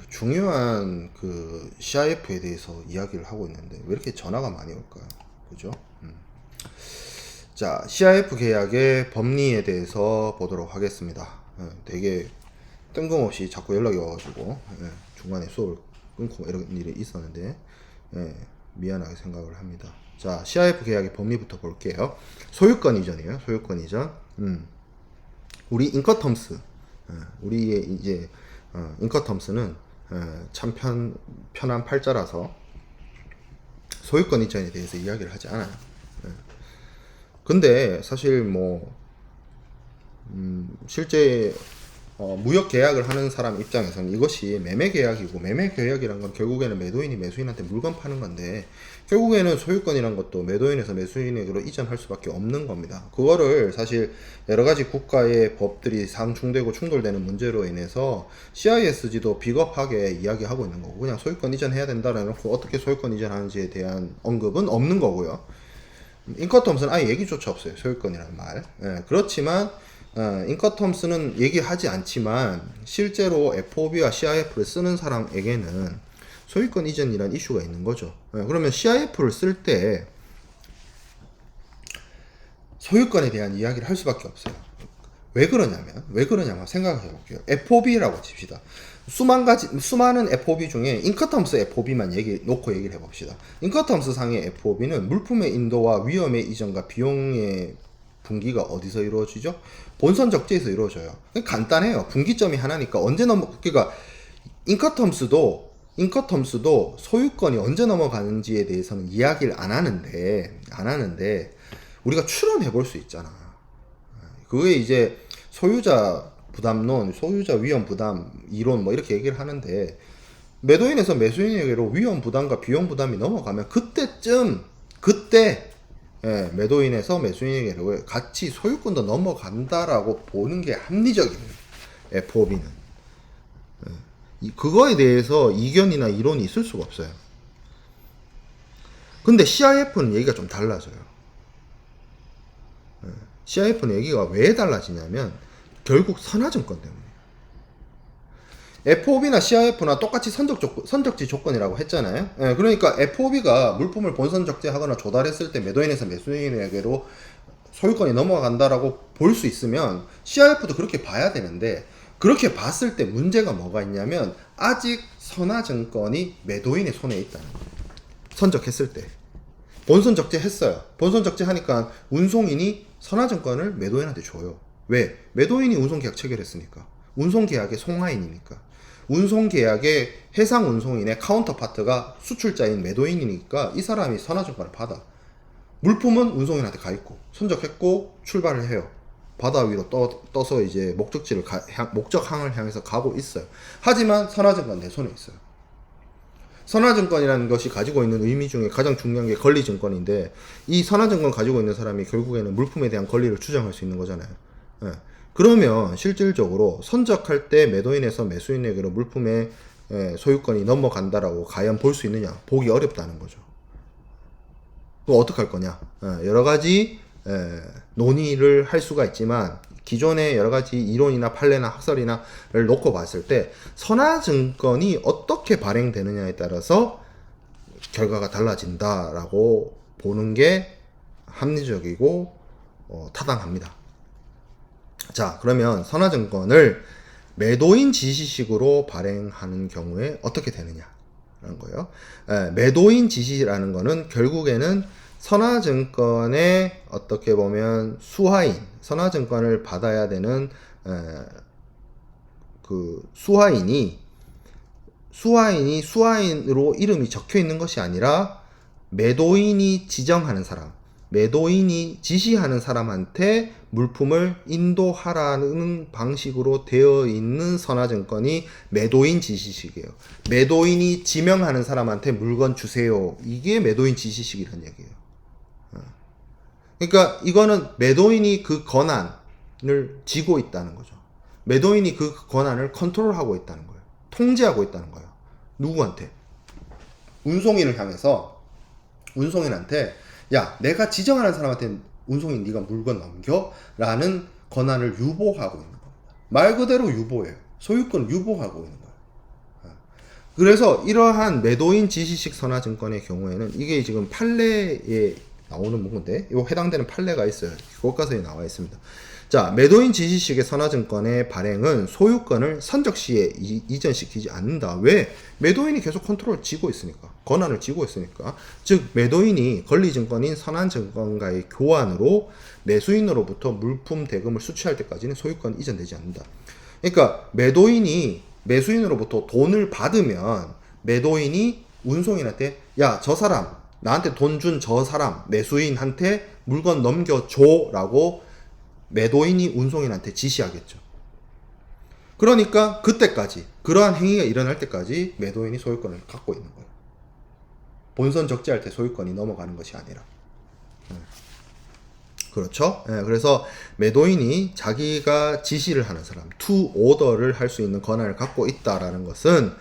중요한 그 CIF에 대해서 이야기를 하고 있는데 왜 이렇게 전화가 많이 올까요? 그죠? 자, CIF 계약의 법리에 대해서 보도록 하겠습니다. 되게 뜬금없이 자꾸 연락이 와가지고 중간에 수업을 끊고 이런 일이 있었는데 미안하게 생각을 합니다. 자, CIF 계약의 법리부터 볼게요. 소유권 이전이에요. 소유권 이전. 우리 인커텀스, 우리의 이제 인커텀스는 참 편한 팔자라서 소유권 이전에 대해서 이야기를 하지 않아요. 근데 사실 뭐 실제 무역 계약을 하는 사람 입장에서는 이것이 매매 계약이고, 매매 계약이란 건 결국에는 매도인이 매수인한테 물건 파는 건데, 결국에는 소유권이란 것도 매도인에서 매수인에게로 이전할 수밖에 없는 겁니다. 그거를 사실 여러 가지 국가의 법들이 상충되고 충돌되는 문제로 인해서 CISG도 비겁하게 이야기하고 있는 거고, 그냥 소유권 이전해야 된다라 놓고 어떻게 소유권 이전하는지에 대한 언급은 없는 거고요. 인커텀스는 아예 얘기조차 없어요. 소유권이라는 말. 그렇지만 인커텀스는 얘기하지 않지만 실제로 FOB와 CIF를 쓰는 사람에게는 소유권 이전이라는 이슈가 있는 거죠. 그러면 CIF를 쓸 때 소유권에 대한 이야기를 할 수밖에 없어요. 왜 그러냐면 생각해 볼게요. FOB라고 칩시다. 수많은 FOB 중에 인커텀스 FOB만 놓고 얘기를 해봅시다. 인커텀스 상의 FOB는 물품의 인도와 위험의 이전과 비용의 분기가 어디서 이루어지죠? 본선 적재에서 이루어져요. 간단해요. 분기점이 하나니까 언제 그러니까 인커텀스도 소유권이 언제 넘어가는지에 대해서는 이야기를 안 하는데 우리가 추론해 볼 수 있잖아. 그게 이제 소유자 부담론, 소유자 위험 부담 이론 뭐 이렇게 얘기를 하는데, 매도인에서 매수인에게로 위험 부담과 비용 부담이 넘어가면 그때 매도인에서 매수인에게로 같이 소유권도 넘어간다라고 보는 게 합리적입니다. FOB는 그거에 대해서 이견이나 이론이 있을 수가 없어요. 근데 CIF는 얘기가 좀 달라져요. CIF는 얘기가 왜 달라지냐면 결국 선화증권 때문에. FOB나 CIF나 똑같이 선적지 조건이라고 했잖아요. 그러니까 FOB가 물품을 본선 적재하거나 조달했을 때 매도인에서 매수인에게로 소유권이 넘어간다라고 볼 수 있으면 CIF도 그렇게 봐야 되는데, 그렇게 봤을 때 문제가 뭐가 있냐면 아직 선화증권이 매도인의 손에 있다는 거예요. 선적했을 때 본선 적재했어요. 본선 적재하니까 운송인이 선화증권을 매도인한테 줘요. 왜? 매도인이 운송계약 체결했으니까. 운송계약의 송하인이니까. 운송계약의 해상운송인의 카운터파트가 수출자인 매도인이니까 이 사람이 선화증권을 받아. 물품은 운송인한테 가 있고 선적했고 출발을 해요. 바다 위로 떠서 이제 목적항을 향해서 가고 있어요. 하지만 선화증권 내 손에 있어요. 선화증권이라는 것이 가지고 있는 의미 중에 가장 중요한 게 권리증권인데, 이 선화증권 가지고 있는 사람이 결국에는 물품에 대한 권리를 주장할 수 있는 거잖아요. 그러면 실질적으로 선적할 때 매도인에서 매수인에게로 물품의 소유권이 넘어간다라고 과연 볼 수 있느냐? 보기 어렵다는 거죠. 그거 어떡할 거냐? 여러 가지 논의를 할 수가 있지만, 기존의 여러 가지 이론이나 판례나 학설이나를 놓고 봤을 때 선화증권이 어떻게 발행되느냐에 따라서 결과가 달라진다라고 보는 게 합리적이고 타당합니다. 자, 그러면 선화증권을 매도인 지시식으로 발행하는 경우에 어떻게 되느냐라는 거예요. 매도인 지시라는 거는 결국에는 선화증권의 어떻게 보면 수하인, 선화증권을 받아야 되는 그 수하인이 수하인으로 이름이 적혀 있는 것이 아니라 매도인이 지정하는 사람, 매도인이 지시하는 사람한테 물품을 인도하라는 방식으로 되어 있는 선화증권이 매도인 지시식이에요. 매도인이 지명하는 사람한테 물건 주세요. 이게 매도인 지시식이라는 얘기예요. 그러니까 이거는 매도인이 그 권한을 쥐고 있다는 거죠. 매도인이 그 권한을 컨트롤하고 있다는 거예요. 통제하고 있다는 거예요. 누구한테? 운송인을 향해서 운송인한테, 야, 내가 지정하는 사람한테 운송인 네가 물건 넘겨? 라는 권한을 유보하고 있는 겁니다. 말 그대로 유보예요. 소유권을 유보하고 있는 거예요. 그래서 이러한 매도인 지시식 선화증권의 경우에는 이게 지금 판례에 나오는 문구인데 이 해당되는 판례가 있어요. 교과서에 나와 있습니다. 자, 매도인 지시식의 선화증권의 발행은 소유권을 선적 시에 이전시키지 않는다. 왜? 매도인이 계속 컨트롤을 쥐고 있으니까. 권한을 쥐고 있으니까. 즉 매도인이 권리증권인 선환증권과의 교환으로 매수인으로부터 물품 대금을 수취할 때까지는 소유권이 이전되지 않는다. 그러니까 매도인이 매수인으로부터 돈을 받으면 매도인이 운송인한테 야, 저 사람 나한테 돈 준 저 사람 매수인한테 물건 넘겨줘 라고 매도인이 운송인한테 지시하겠죠. 그러니까 그때까지 그러한 행위가 일어날 때까지 매도인이 소유권을 갖고 있는 거예요. 본선 적재할 때 소유권이 넘어가는 것이 아니라. 그렇죠? 예, 그래서 매도인이 자기가 지시를 하는 사람, 투 오더를 할 수 있는 권한을 갖고 있다라는 것은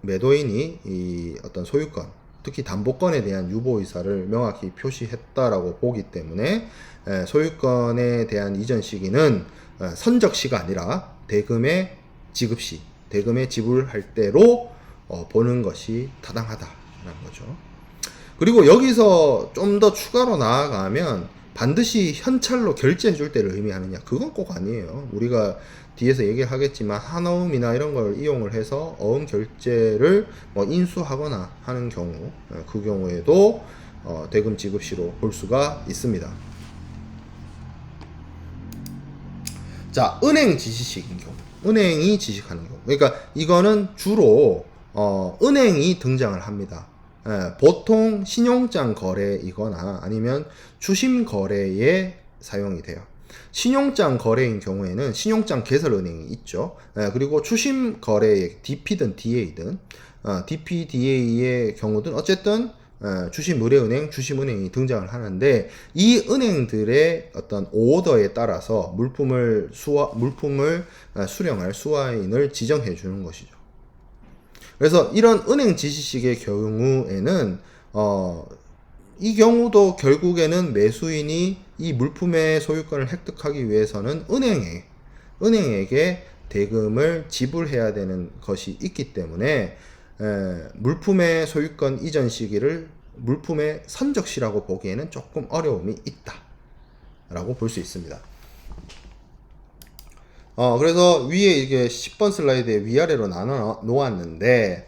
매도인이 이 어떤 소유권, 특히 담보권에 대한 유보 의사를 명확히 표시했다라고 보기 때문에 소유권에 대한 이전 시기는 선적 시가 아니라 대금의 지급 시, 대금의 지불할 때로 보는 것이 타당하다라는 거죠. 그리고 여기서 좀 더 추가로 나아가면 반드시 현찰로 결제해 줄 때를 의미하느냐? 그건 꼭 아니에요. 우리가 뒤에서 얘기하겠지만 한어음이나 이런 걸 이용을 해서 어음 결제를 뭐 인수하거나 하는 경우, 그 경우에도 대금 지급시로 볼 수가 있습니다. 자, 은행 지시식인 경우, 은행이 지식하는 경우, 그러니까 이거는 주로 은행이 등장을 합니다. 보통 신용장 거래이거나 아니면 주심 거래에 사용이 돼요. 신용장 거래인 경우에는 신용장 개설은행이 있죠. 그리고 주심 거래의 DP든 DA든 DP, DA의 경우든 어쨌든 주심의뢰은행, 주심은행이 등장을 하는데 이 은행들의 어떤 오더에 따라서 물품을 수령할 수화인을 지정해 주는 것이죠. 그래서 이런 은행 지시식의 경우에는 이 경우도 결국에는 매수인이 이 물품의 소유권을 획득하기 위해서는 은행에게 대금을 지불해야 되는 것이 있기 때문에 물품의 소유권 이전 시기를 물품의 선적시라고 보기에는 조금 어려움이 있다라고 볼 수 있습니다. 그래서 위에 이게 10번 슬라이드에 위아래로 나눠 놓았는데,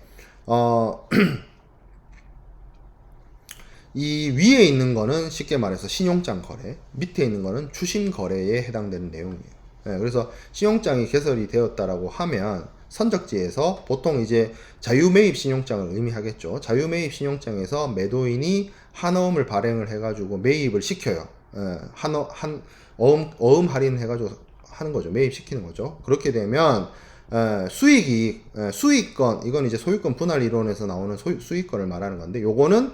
이 위에 있는 거는 쉽게 말해서 신용장 거래, 밑에 있는 거는 주심 거래에 해당되는 내용이에요. 그래서 신용장이 개설이 되었다라고 하면 선적지에서 보통 이제 자유매입 신용장을 의미하겠죠. 자유매입 신용장에서 매도인이 한어음을 발행을 해가지고 매입을 시켜요. 어음 할인 해가지고 하는 거죠. 매입시키는 거죠. 그렇게 되면 수익권, 이건 이제 소유권 분할 이론에서 나오는 수익권을 말하는 건데, 요거는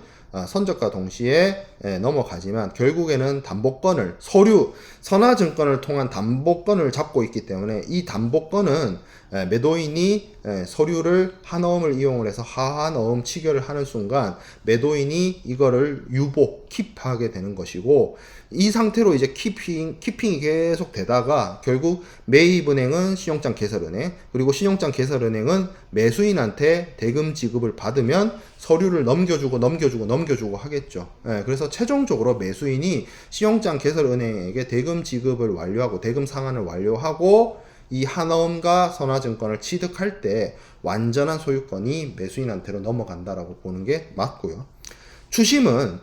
선적과 동시에 넘어가지만 결국에는 담보권을, 선화증권을 통한 담보권을 잡고 있기 때문에 이 담보권은 매도인이 서류를 한어음을 이용을 해서 하한어음 취결을 하는 순간 매도인이 이거를 킵하게 되는 것이고, 이 상태로 이제 키핑이 계속 되다가 결국 매입은행은 신용장 개설은행, 그리고 신용장 개설은행은 매수인한테 대금 지급을 받으면 서류를 넘겨주고 하겠죠. 그래서 최종적으로 매수인이 신용장 개설은행에게 대금 지급을 완료하고 대금 상환을 완료하고 이 한어음과 선화증권을 취득할 때 완전한 소유권이 매수인한테로 넘어간다라고 보는 게 맞고요. 추심은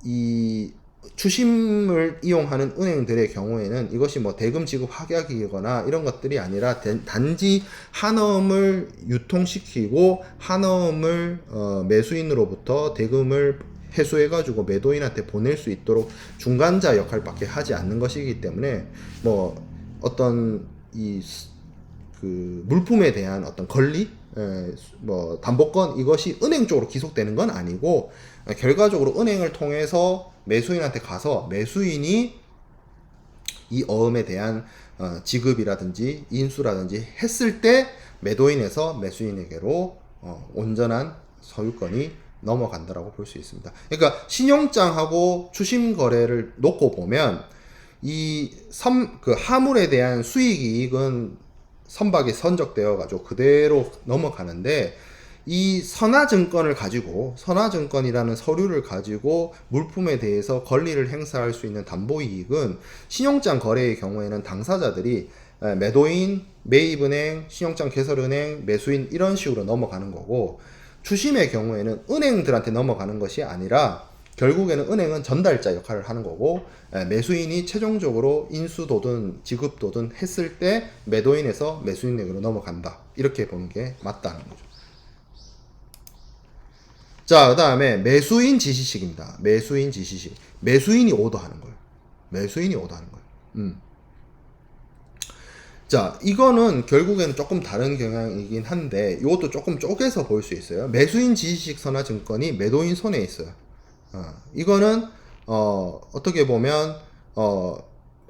이 추심을 이용하는 은행들의 경우에는 이것이 뭐 대금 지급 확약이거나 이런 것들이 아니라 단지 한어음을 유통시키고 한어음을 매수인으로부터 대금을 회수해가지고 매도인한테 보낼 수 있도록 중간자 역할밖에 하지 않는 것이기 때문에 뭐 어떤 그 물품에 대한 어떤 권리, 뭐 담보권, 이것이 은행 쪽으로 기속되는 건 아니고 결과적으로 은행을 통해서 매수인한테 가서 매수인이 이 어음에 대한 지급이라든지 인수라든지 했을 때 매도인에서 매수인에게로 온전한 소유권이 넘어간다라고 볼 수 있습니다. 그러니까 신용장하고 추심 거래를 놓고 보면 그 하물에 대한 수익이익은 선박에 선적되어 가지고 그대로 넘어가는데, 이 선화증권을 가지고, 선화증권이라는 서류를 가지고 물품에 대해서 권리를 행사할 수 있는 담보이익은 신용장 거래의 경우에는 당사자들이 매도인, 매입은행, 신용장 개설은행, 매수인 이런 식으로 넘어가는 거고, 추심의 경우에는 은행들한테 넘어가는 것이 아니라 결국에는 은행은 전달자 역할을 하는 거고, 매수인이 최종적으로 인수도든 지급도든 했을 때 매도인에서 매수인에게로 넘어간다, 이렇게 보는 게 맞다는 거죠. 자, 그 다음에 매수인 지시식입니다. 매수인 지시식. 매수인이 오더하는 거예요. 매수인이 오더하는 거예요. 자, 이거는 결국에는 조금 다른 경향이긴 한데, 이것도 조금 쪼개서 볼 수 있어요. 매수인 지시식 선화증권이 매도인 손에 있어요. 이거는 어떻게 보면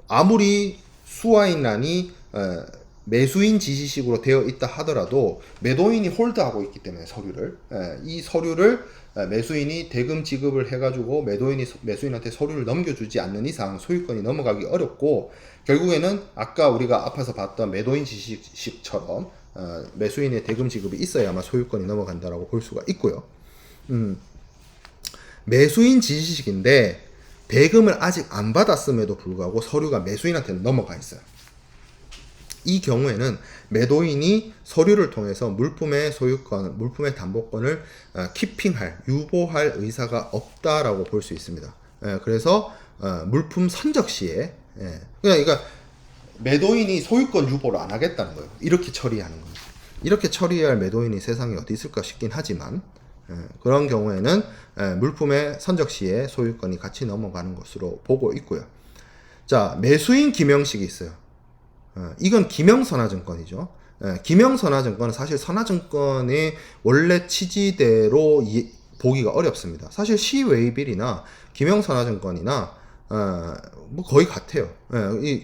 아무리 수화인란이 매수인 지시식으로 되어 있다 하더라도 매도인이 홀드하고 있기 때문에 서류를, 이 서류를 매수인이 대금 지급을 해가지고 매도인이 매수인한테 서류를 넘겨주지 않는 이상 소유권이 넘어가기 어렵고, 결국에는 아까 우리가 앞에서 봤던 매도인 지시식처럼 매수인의 대금 지급이 있어야만 소유권이 넘어간다라고 볼 수가 있고요. 매수인 지시식인데 대금을 아직 안 받았음에도 불구하고 서류가 매수인한테는 넘어가 있어요. 이 경우에는 매도인이 서류를 통해서 물품의 소유권, 물품의 담보권을 키핑할, 유보할 의사가 없다라고 볼 수 있습니다. 그래서 물품 선적 시에, 그러니까 매도인이 소유권 유보를 안 하겠다는 거예요. 이렇게 처리하는 겁니다. 이렇게 처리할 매도인이 세상에 어디 있을까 싶긴 하지만, 그런 경우에는 물품의 선적 시에 소유권이 같이 넘어가는 것으로 보고 있고요. 자, 매수인 기명식이 있어요. 이건 기명선화증권이죠. 기명선화증권은 사실 선화증권의 원래 취지대로 보기가 어렵습니다. 사실 시웨이빌이나 기명선화증권이나 뭐 거의 같아요.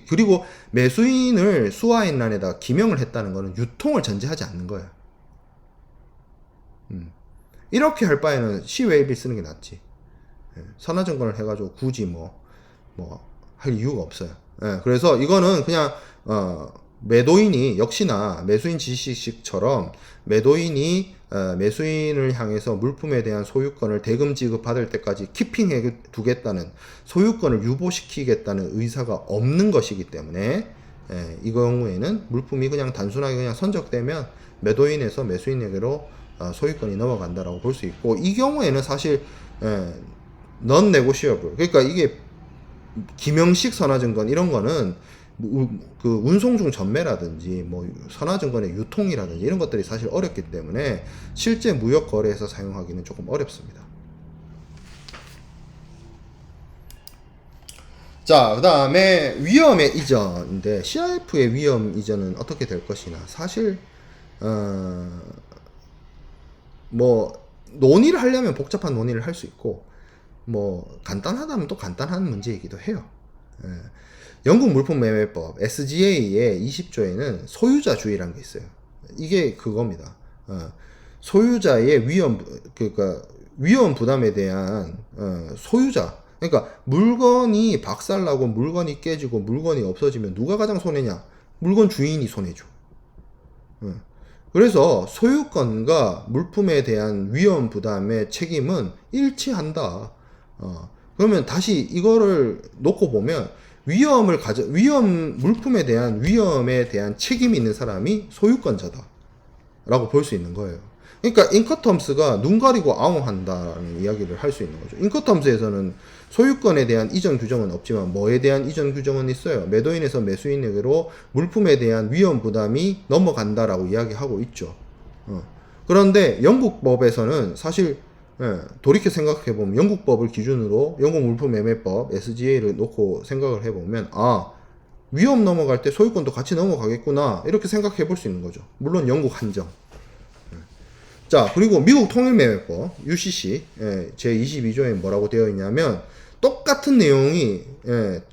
그리고 매수인을 수화인란에다가 기명을 했다는 것은 유통을 전제하지 않는 거예요. 이렇게 할 바에는 시웨이빌 쓰는 게 낫지. 선화증권을 해가지고 굳이 뭐 할 이유가 없어요. 그래서 이거는 그냥 매도인이 역시나 매수인 지시식처럼 매도인이 매수인을 향해서 물품에 대한 소유권을 대금 지급받을 때까지 키핑해 두겠다는, 소유권을 유보시키겠다는 의사가 없는 것이기 때문에, 이 경우에는 물품이 그냥 단순하게 그냥 선적되면 매도인에서 매수인에게로 소유권이 넘어간다라고 볼 수 있고, 이 경우에는 사실 non negotiable, 그러니까 이게 기명식 선화증권 이런 거는 그 운송 중 전매라든지 뭐 선화증권의 유통이라든지 이런 것들이 사실 어렵기 때문에 실제 무역 거래에서 사용하기는 조금 어렵습니다. 자, 그 다음에 위험의 이전인데, CIF의 위험 이전은 어떻게 될 것이나, 사실 뭐 논의를 하려면 복잡한 논의를 할 수 있고, 뭐 간단하다면 또 간단한 문제이기도 해요. 영국 물품매매법 SGA의 20조에는 소유자주의라는 게 있어요. 이게 그겁니다. 소유자의 그러니까 위험 부담에 대한 소유자, 그러니까 물건이 박살나고 물건이 깨지고 물건이 없어지면 누가 가장 손해냐? 물건 주인이 손해죠. 그래서 소유권과 물품에 대한 위험 부담의 책임은 일치한다. 그러면 다시 이거를 놓고 보면 물품에 대한 위험에 대한 책임이 있는 사람이 소유권자다 라고 볼 수 있는 거예요. 그러니까 인커텀스가 눈 가리고 아웅한다라는 이야기를 할 수 있는 거죠. 인커텀스에서는 소유권에 대한 이전 규정은 없지만 뭐에 대한 이전 규정은 있어요. 매도인에서 매수인에게로 물품에 대한 위험 부담이 넘어간다라고 이야기하고 있죠. 그런데 영국 법에서는 사실 돌이켜 생각해보면 영국 법을 기준으로 영국 물품매매법 SGA를 놓고 생각을 해보면, 위험 넘어갈 때 소유권도 같이 넘어가겠구나 이렇게 생각해 볼 수 있는 거죠. 물론 영국 한정. 자, 그리고 미국 통일매매법 UCC 제22조에 뭐라고 되어 있냐면 똑같은 내용이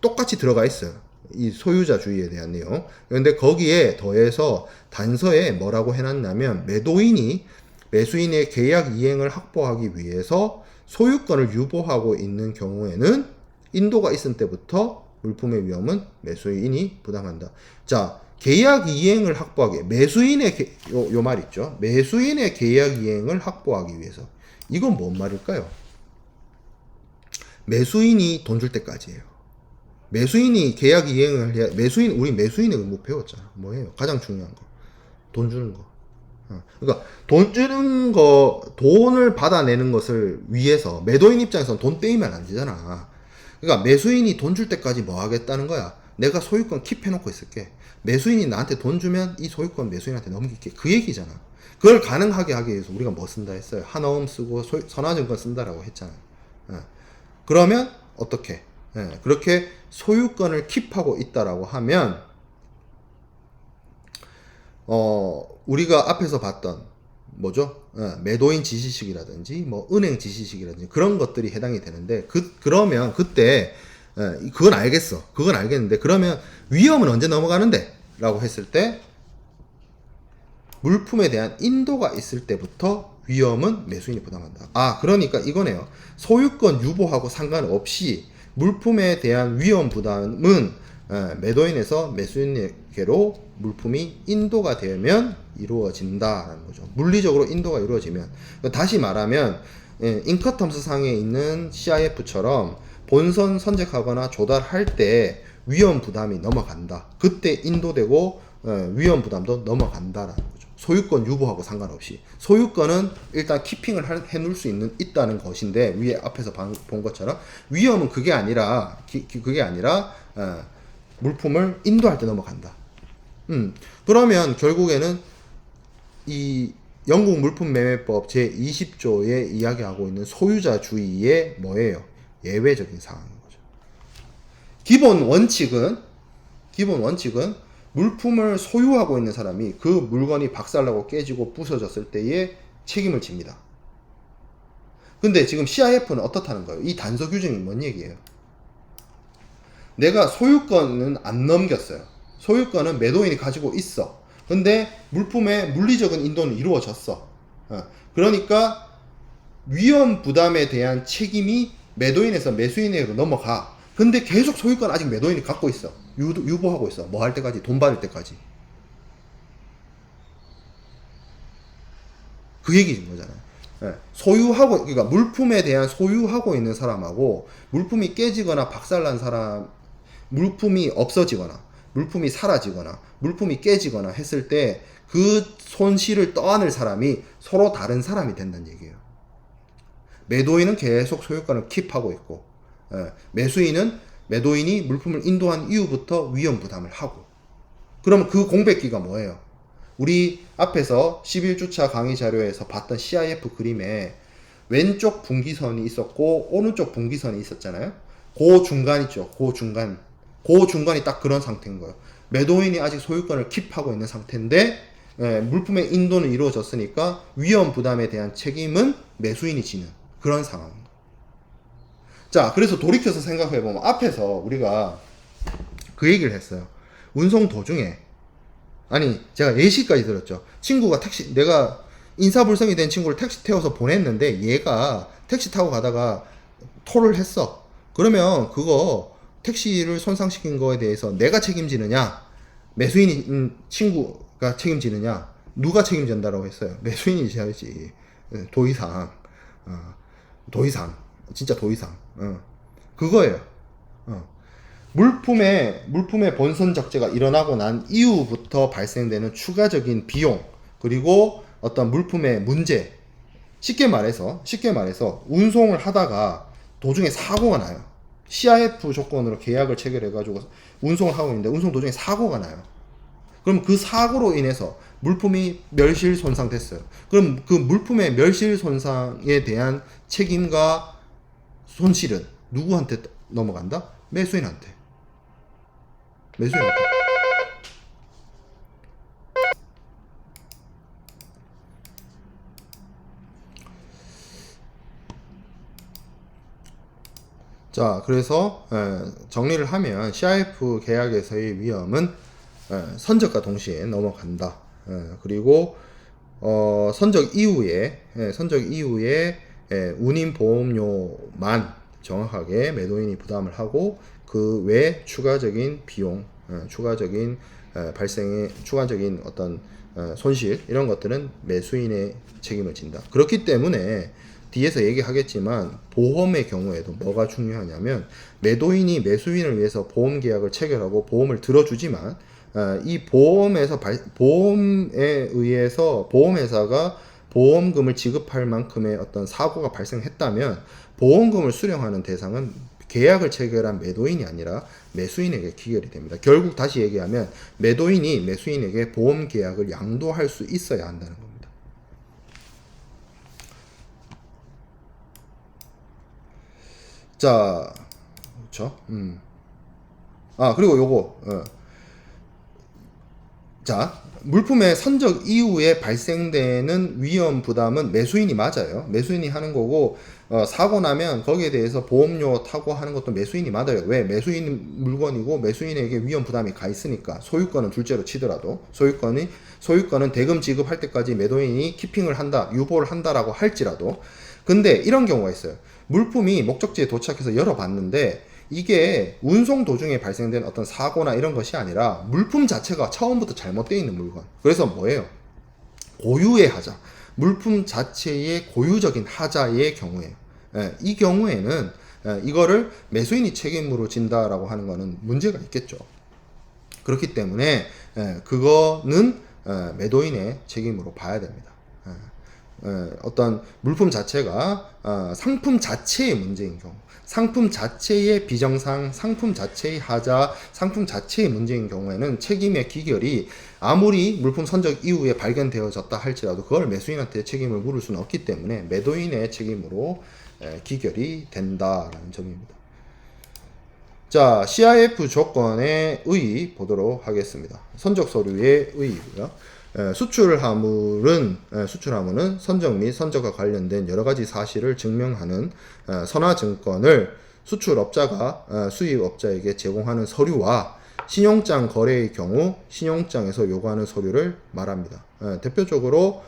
똑같이 들어가 있어요. 이 소유자주의에 대한 내용. 그런데 거기에 더해서 단서에 뭐라고 해놨냐면, 매도인이 매수인의 계약 이행을 확보하기 위해서 소유권을 유보하고 있는 경우에는 인도가 있을 때부터 물품의 위험은 매수인이 부담한다. 자, 계약 이행을 확보하기, 매수인의 요 말 있죠. 매수인의 계약 이행을 확보하기 위해서. 이건 뭔 말일까요? 매수인이 돈 줄 때까지예요. 매수인이 계약 이행을 해야, 우리 매수인의 의무 배웠잖아. 뭐예요? 가장 중요한 거. 돈 주는 거. 그러니까 돈 주는 거, 돈을 받아내는 것을 위해서 매도인 입장에서는 돈 떼이면 안 되잖아. 그러니까 매수인이 돈 줄 때까지 뭐 하겠다는 거야? 내가 소유권 킵해놓고 있을게. 매수인이 나한테 돈 주면 이 소유권 매수인한테 넘길게. 그 얘기잖아. 그걸 가능하게 하기 위해서 우리가 뭐 쓴다 했어요? 한어음 쓰고 선화증권 쓴다라고 했잖아요. 그러면 어떻게? 그렇게 소유권을 킵하고 있다라고 하면 우리가 앞에서 봤던 뭐죠? 매도인 지시식이라든지 뭐 은행 지시식이라든지 그런 것들이 해당이 되는데 그러면 그때 그건 알겠어. 그건 알겠는데 그러면 위험은 언제 넘어가는데? 라고 했을 때 물품에 대한 인도가 있을 때부터 위험은 매수인이 부담한다. 그러니까 이거네요. 소유권 유보하고 상관없이 물품에 대한 위험 부담은 매도인에서 매수인에게로 물품이 인도가 되면 이루어진다라는 거죠. 물리적으로 인도가 이루어지면, 다시 말하면 인커텀스 상에 있는 CIF처럼 본선 선택하거나 조달할 때 위험 부담이 넘어간다. 그때 인도되고 위험 부담도 넘어간다라는 거죠. 소유권 유보하고 상관없이. 소유권은 일단 키핑을 해놓을 수 있다는 것인데, 위에 앞에서 본 것처럼 위험은 그게 아니라 물품을 인도할 때 넘어간다. 그러면 결국에는 이 영국 물품매매법 제20조에 이야기하고 있는 소유자주의의 뭐예요? 예외적인 상황인 거죠. 기본 원칙은 물품을 소유하고 있는 사람이 그 물건이 박살나고 깨지고 부서졌을 때의 책임을 집니다. 근데 지금 CIF는 어떻다는 거예요? 이 단서 규정이 뭔 얘기예요? 내가 소유권은 안 넘겼어요. 소유권은 매도인이 가지고 있어. 근데 물품의 물리적인 인도는 이루어졌어. 그러니까 위험 부담에 대한 책임이 매도인에서 매수인에게로 넘어가. 근데 계속 소유권 아직 매도인이 갖고 있어. 유보하고 있어. 뭐 할 때까지? 돈 받을 때까지. 그 얘기인 거잖아요. 소유하고, 그러니까 물품에 대한 소유하고 있는 사람하고 물품이 깨지거나 박살난 사람, 물품이 없어지거나 물품이 사라지거나 물품이 깨지거나 했을 때 그 손실을 떠안을 사람이 서로 다른 사람이 된다는 얘기예요. 매도인은 계속 소유권을 킵하고 있고, 매도인이 물품을 인도한 이후부터 위험 부담을 하고. 그러면 그 공백기가 뭐예요? 우리 앞에서 11주차 강의 자료에서 봤던 CIF 그림에 왼쪽 분기선이 있었고 오른쪽 분기선이 있었잖아요. 그 중간 있죠. 그 중간이 딱 그런 상태인 거예요. 매도인이 아직 소유권을 킵하고 있는 상태인데 물품의 인도는 이루어졌으니까 위험 부담에 대한 책임은 매수인이 지는 그런 상황입니다. 자, 그래서 돌이켜서 생각해보면 앞에서 우리가 그 얘기를 했어요. 운송 도중에, 아니 제가 예시까지 들었죠. 친구가 내가 인사불성이 된 친구를 택시 태워서 보냈는데 얘가 택시 타고 가다가 토를 했어. 그러면 그거 택시를 손상시킨 거에 대해서 내가 책임지느냐, 매수인이 친구가 책임지느냐, 누가 책임진다라고 했어요? 매수인이 져야지. 도의상, 진짜 도의상. 그거예요. 물품의 본선 적재가 일어나고 난 이후부터 발생되는 추가적인 비용, 그리고 어떤 물품의 문제. 쉽게 말해서 운송을 하다가 도중에 사고가 나요. CIF 조건으로 계약을 체결해가지고 운송을 하고 있는데 운송 도중에 사고가 나요. 그럼 그 사고로 인해서 물품이 멸실 손상됐어요. 그럼 그 물품의 멸실 손상에 대한 책임과 손실은 누구한테 넘어간다? 매수인한테. 자, 그래서 정리를 하면 CIF 계약에서의 위험은 선적과 동시에 넘어간다. 그리고 선적 이후에 운임 보험료만 정확하게 매도인이 부담을 하고 그 외 추가적인 비용, 추가적인 발생의 추가적인 어떤 손실 이런 것들은 매수인의 책임을 진다. 그렇기 때문에 뒤에서 얘기하겠지만 보험의 경우에도 뭐가 중요하냐면 매도인이 매수인을 위해서 보험 계약을 체결하고 보험을 들어주지만 이 보험에 의해서 보험회사가 보험금을 지급할 만큼의 어떤 사고가 발생했다면 보험금을 수령하는 대상은 계약을 체결한 매도인이 아니라 매수인에게 기결이 됩니다. 결국 다시 얘기하면 매도인이 매수인에게 보험 계약을 양도할 수 있어야 한다는 겁니다. 자, 그렇죠. 그리고 요거 자, 물품의 선적 이후에 발생되는 위험 부담은 매수인이 맞아요. 매수인이 하는 거고, 사고 나면 거기에 대해서 보험료 타고 하는 것도 매수인이 맞아요. 왜? 매수인 물건이고 매수인에게 위험 부담이 가 있으니까. 소유권은 둘째로 치더라도 소유권은 대금 지급할 때까지 매도인이 키핑을 한다, 유보를 한다라고 할지라도. 근데 이런 경우가 있어요. 물품이 목적지에 도착해서 열어봤는데 이게 운송 도중에 발생된 어떤 사고나 이런 것이 아니라 물품 자체가 처음부터 잘못되어 있는 물건. 그래서 뭐예요? 고유의 하자. 물품 자체의 고유적인 하자의 경우에요. 이 경우에는 이거를 매수인이 책임으로 진다라고 하는 거는 문제가 있겠죠. 그렇기 때문에 그거는 매도인의 책임으로 봐야 됩니다. 어떤 물품 자체가 상품 자체의 문제인 경우, 상품 자체의 비정상, 상품 자체의 하자, 상품 자체의 문제인 경우에는 책임의 기결이 아무리 물품 선적 이후에 발견되어졌다 할지라도 그걸 매수인한테 책임을 물을 수는 없기 때문에 매도인의 책임으로 기결이 된다라는 점입니다. 자, CIF 조건의 의의 보도록 하겠습니다. 선적 서류의 의의고요. 수출하물은 선적 및 선적과 관련된 여러 가지 사실을 증명하는 선화증권을 수출업자가 수입업자에게 제공하는 서류와 신용장 거래의 경우 신용장에서 요구하는 서류를 말합니다. 대표적으로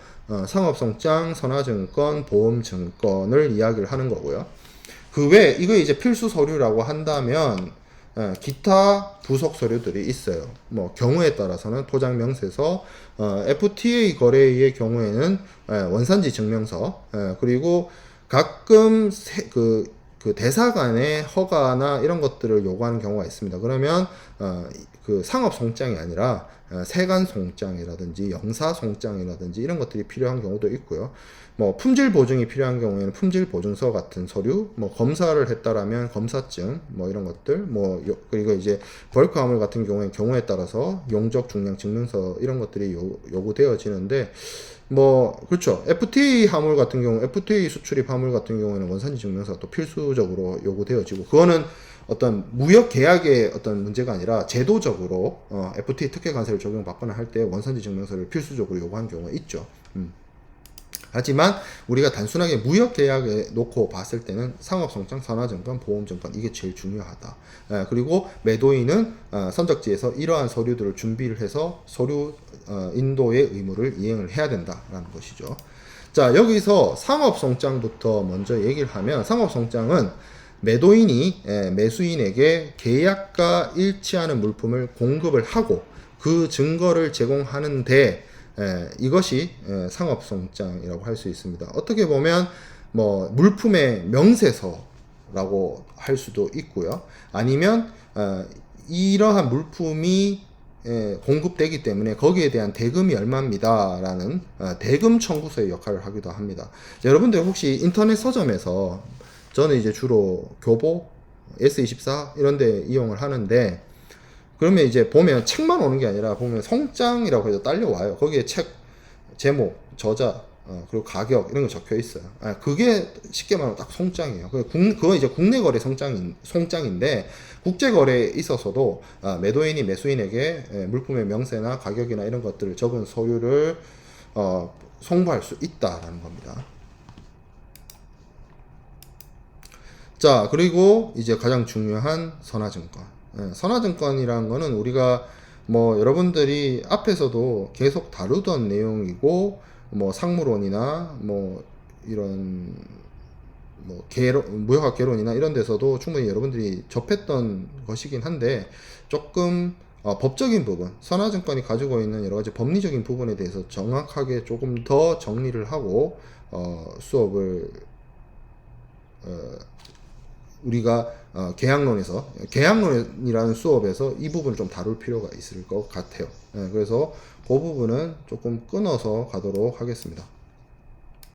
상업성장, 선화증권, 보험증권을 이야기를 하는 거고요. 그 외에 이거 이제 필수 서류라고 한다면 기타 부속 서류들이 있어요. 뭐 경우에 따라서는 토장 명세서, FTA 거래의 경우에는 원산지 증명서, 그리고 가끔 그 대사 간의 허가나 이런 것들을 요구하는 경우가 있습니다. 그러면 그 상업 송장이 아니라 세관 송장이라든지 영사 송장이라든지 이런 것들이 필요한 경우도 있고요. 뭐 품질 보증이 필요한 경우에는 품질 보증서 같은 서류, 뭐 검사를 했다라면 검사증, 뭐 이런 것들, 그리고 이제 벌크 화물 같은 경우에 따라서 용적 중량 증명서 이런 것들이 요구되어지는데, 그렇죠. FTA 화물 같은 경우, FTA 수출입 화물 같은 경우에는 원산지 증명서가 또 필수적으로 요구되어지고, 그거는 어떤 무역 계약의 어떤 문제가 아니라 제도적으로 FTA 특혜 관세를 적용받거나 할 때 원산지 증명서를 필수적으로 요구하는 경우가 있죠. 하지만 우리가 단순하게 무역 계약에 놓고 봤을 때는 상업성장, 선화증권, 보험증권 이게 제일 중요하다. 그리고 매도인은 선적지에서 이러한 서류들을 준비를 해서 서류 인도의 의무를 이행을 해야 된다라는 것이죠. 자, 여기서 상업성장부터 먼저 얘기를 하면, 상업성장은 매도인이 매수인에게 계약과 일치하는 물품을 공급을 하고 그 증거를 제공하는데 이것이 상업성장이라고 할 수 있습니다. 어떻게 보면 물품의 명세서라고 할 수도 있고요. 아니면 이러한 물품이 공급되기 때문에 거기에 대한 대금이 얼마입니다 라는 대금 청구서의 역할을 하기도 합니다. 여러분들 혹시 인터넷 서점에서, 저는 이제 주로 교보, S24 이런 데 이용을 하는데, 그러면 이제 보면 책만 오는 게 아니라 보면 송장이라고 해서 딸려와요. 거기에 책 제목, 저자, 그리고 가격 이런 거 적혀 있어요. 그게 쉽게 말하면 딱 송장이에요. 그거 이제 국내 거래 송장인데, 국제 거래에 있어서도 매도인이 매수인에게 물품의 명세나 가격이나 이런 것들을 적은 서류를 송부할 수 있다라는 겁니다. 자, 그리고 이제 가장 중요한 선화증권. 선화증권이라는 거는 우리가 여러분들이 앞에서도 계속 다루던 내용이고, 상무론이나 이런 무역학 개론이나 이런 데서도 충분히 여러분들이 접했던 것이긴 한데, 조금 법적인 부분, 선화증권이 가지고 있는 여러 가지 법리적인 부분에 대해서 정확하게 조금 더 정리를 하고 수업을 우리가 계약론이라는 수업에서 이 부분을 좀 다룰 필요가 있을 것 같아요. 그래서 그 부분은 조금 끊어서 가도록 하겠습니다.